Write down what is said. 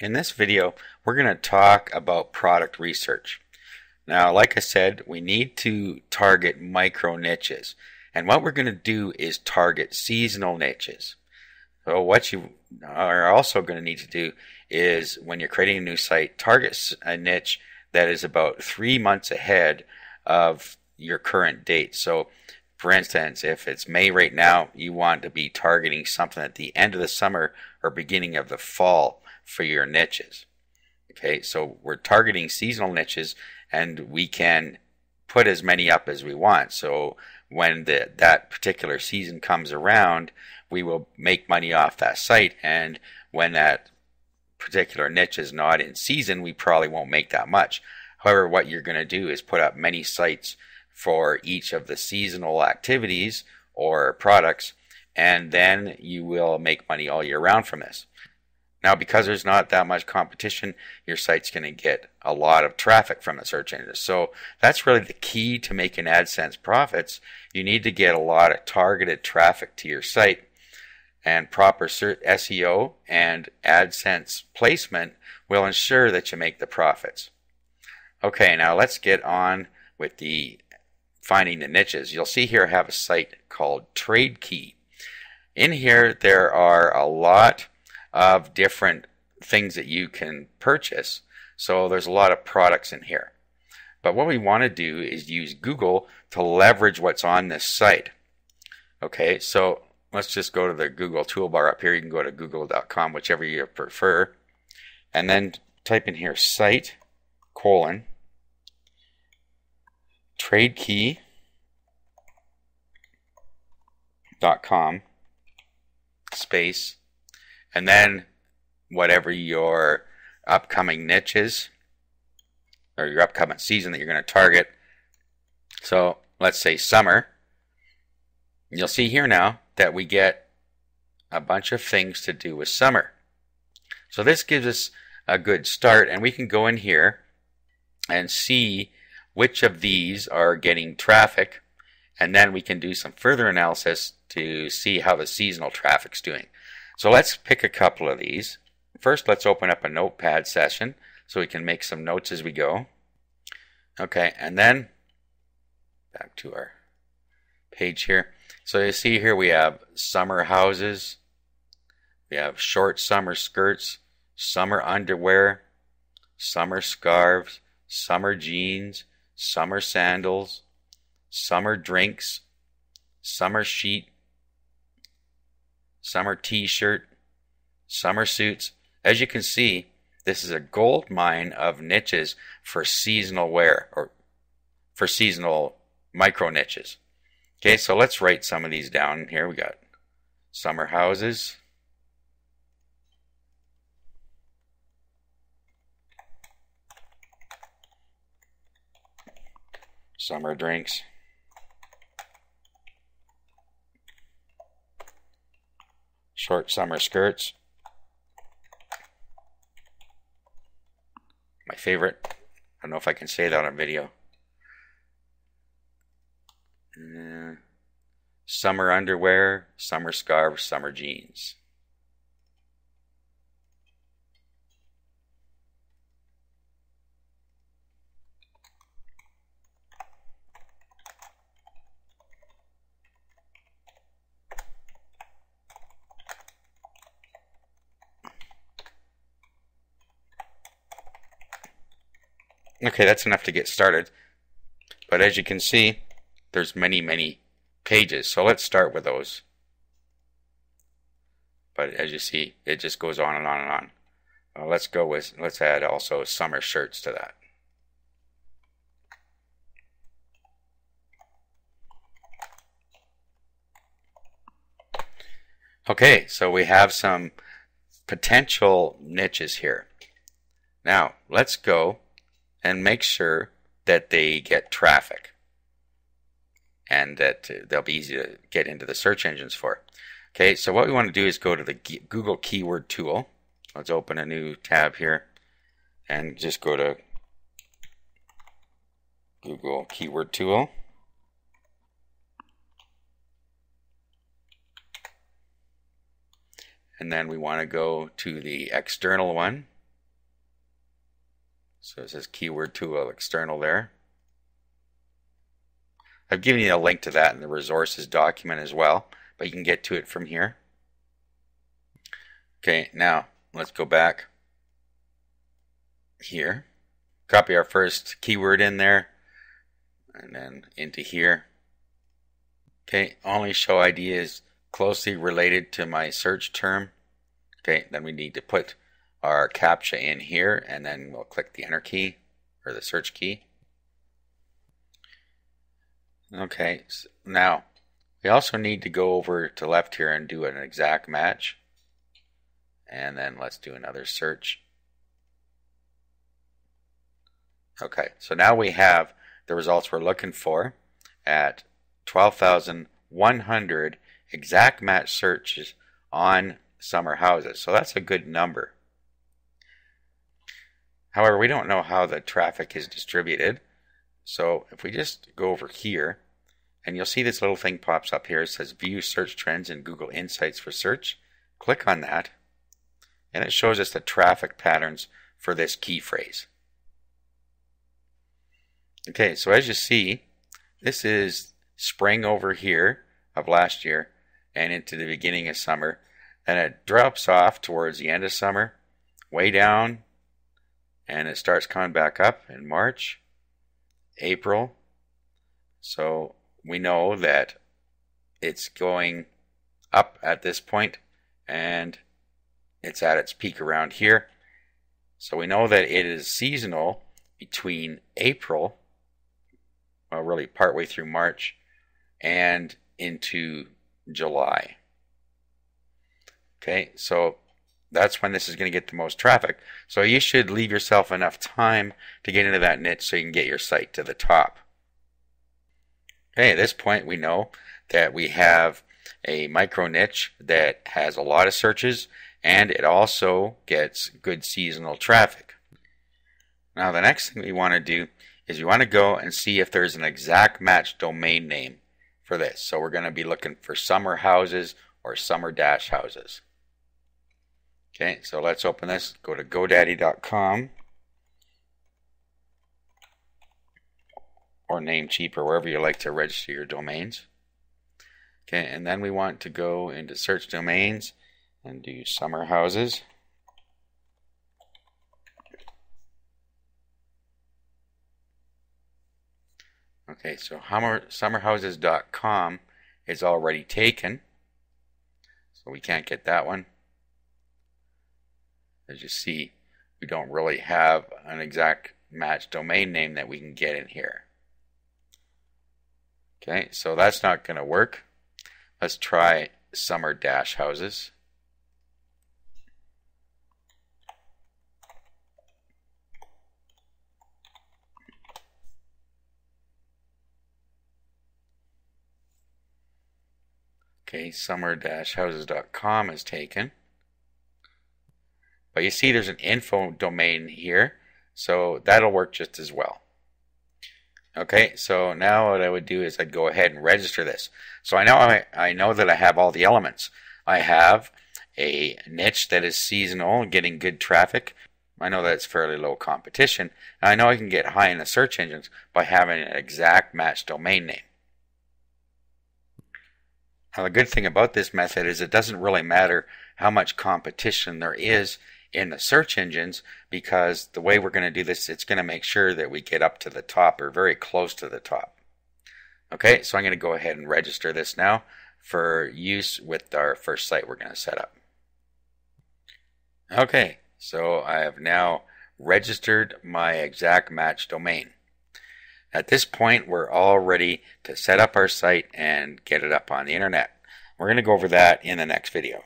In this video, we're going to talk about product research. Now, like I said, we need to target micro niches. And what we're going to do is target seasonal niches. So what you are also going to need to do is, when you're creating a new site, target a niche that is about 3 months ahead of your current date. So, for instance, if it's May right now, you want to be targeting something at the end of the summer or beginning of the fall for your niches. Okay, so we're targeting seasonal niches, and we can put as many up as we want. So when that particular season comes around, we will make money off that site, and when that particular niche is not in season, we probably won't make that much. However, what you're going to do is put up many sites for each of the seasonal activities or products, and then you will make money all year round from this. Now, because there's not that much competition, your site's going to get a lot of traffic from the search engines. So that's really the key to making AdSense profits. You need to get a lot of targeted traffic to your site, and proper SEO and AdSense placement will ensure that you make the profits. Okay, now let's get on with the finding the niches. You'll see here I have a site called TradeKey. In here there are a lot of different things that you can purchase. So there's a lot of products in here. But what we want to do is use Google to leverage what's on this site. Okay, so let's just go to the Google toolbar up here. You can go to google.com, whichever you prefer, and then type in here site : TradeKey.com space, and then whatever your upcoming niches or your upcoming season that you're going to target. So let's say summer. You'll see here now that we get a bunch of things to do with summer. So this gives us a good start, and we can go in here and see which of these are getting traffic, and then we can do some further analysis to see how the seasonal traffic's doing. So let's pick a couple of these. First, let's open up a notepad session so we can make some notes as we go. Okay, and then back to our page here. So you see here we have summer houses, we have short summer skirts, summer underwear, summer scarves, summer jeans, summer sandals, summer drinks, summer sheet, summer t-shirt, summer suits. As you can see, this is a gold mine of niches for seasonal wear, or for seasonal micro niches. Okay, so let's write some of these down here. We got summer houses, summer drinks, short summer skirts, my favorite. I don't know if I can say that on video. Summer underwear, summer scarves, summer jeans. Okay, that's enough to get started. But as you can see, there's many pages. So let's start with those. But as you see, it just goes on and on and on. Let's add also summer shirts to that. Okay, so we have some potential niches here. Now, let's go and make sure that they get traffic and that they'll be easy to get into the search engines for. Okay, so what we want to do is go to the Google Keyword Tool. Let's open a new tab here and just go to Google Keyword Tool. And then we want to go to the external one, So it says keyword tool external there. I've given you a link to that in the resources document as well, but you can get to it from here. Okay, now let's go back here. Copy our first keyword in there and then into here. Okay, only show ID is closely related to my search term. Okay, then we need to put our CAPTCHA in here and then we'll click the enter key or the search key. Okay, so now we also need to go over to left here and do an exact match. And then let's do another search. Okay, so now we have the results we're looking for at 12,100 exact match searches on summer houses. So that's a good number. However, we don't know how the traffic is distributed. So if we just go over here, and you'll see this little thing pops up here. It says View Search Trends in Google Insights for Search. Click on that, and it shows us the traffic patterns for this key phrase. Okay, so as you see, this is spring over here of last year and into the beginning of summer. And it drops off towards the end of summer, way down, and it starts coming back up in March, April. So we know that it's going up at this point and it's at its peak around here. So we know that it is seasonal between April, well, really partway through March, and into July. Okay, so that's when this is going to get the most traffic. So you should leave yourself enough time to get into that niche so you can get your site to the top. Okay, at this point we know that we have a micro niche that has a lot of searches and it also gets good seasonal traffic. Now the next thing we want to do is you want to go and see if there's an exact match domain name for this. So we're going to be looking for summer houses or summer-houses. Okay, so let's open this. Go to GoDaddy.com or Namecheap or wherever you like to register your domains. Okay, and then we want to go into search domains and do summer houses. Okay, so summerhouses.com is already taken, so we can't get that one. As you see, we don't really have an exact match domain name that we can get in here. Okay, so that's not going to work. Let's try summer-houses. Okay, summer-houses.com is taken. But you see there's an info domain here, so that'll work just as well. Okay, so now what I would do is I'd go ahead and register this. So I know that I have all the elements. I have a niche that is seasonal and getting good traffic. I know that it's fairly low competition. And I know I can get high in the search engines by having an exact match domain name. Now the good thing about this method is it doesn't really matter how much competition there is in the search engines, because the way we're going to do this, it's going to make sure that we get up to the top or very close to the top. Okay, so I'm going to go ahead and register this now for use with our first site we're going to set up. Okay, so I have now registered my exact match domain. At this point, we're all ready to set up our site and get it up on the internet. We're going to go over that in the next video.